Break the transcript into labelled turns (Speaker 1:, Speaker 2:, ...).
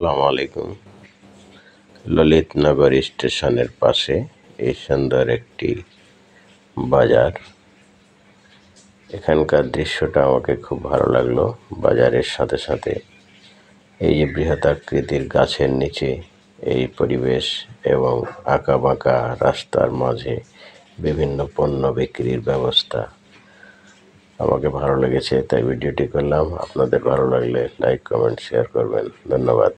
Speaker 1: আসসালামু আলাইকুম। ললিতনগর স্টেশনের পাশে এই সুন্দর একটি বাজার। এখানকার দৃশ্যটা আমাকে খুব ভালো লাগলো। বাজারের সাথে সাথে এই যে বৃহৎ আকৃতির গাছের নিচে এই পরিবেশ এবং আঁকা বাঁকা রাস্তার মাঝে বিভিন্ন পণ্য বিক্রির ব্যবস্থা আমাকে ভালো লেগেছে, তাই ভিডিওটি করলাম। আপনাদের ভালো লাগলে লাইক, কমেন্ট, শেয়ার করবেন। ধন্যবাদ।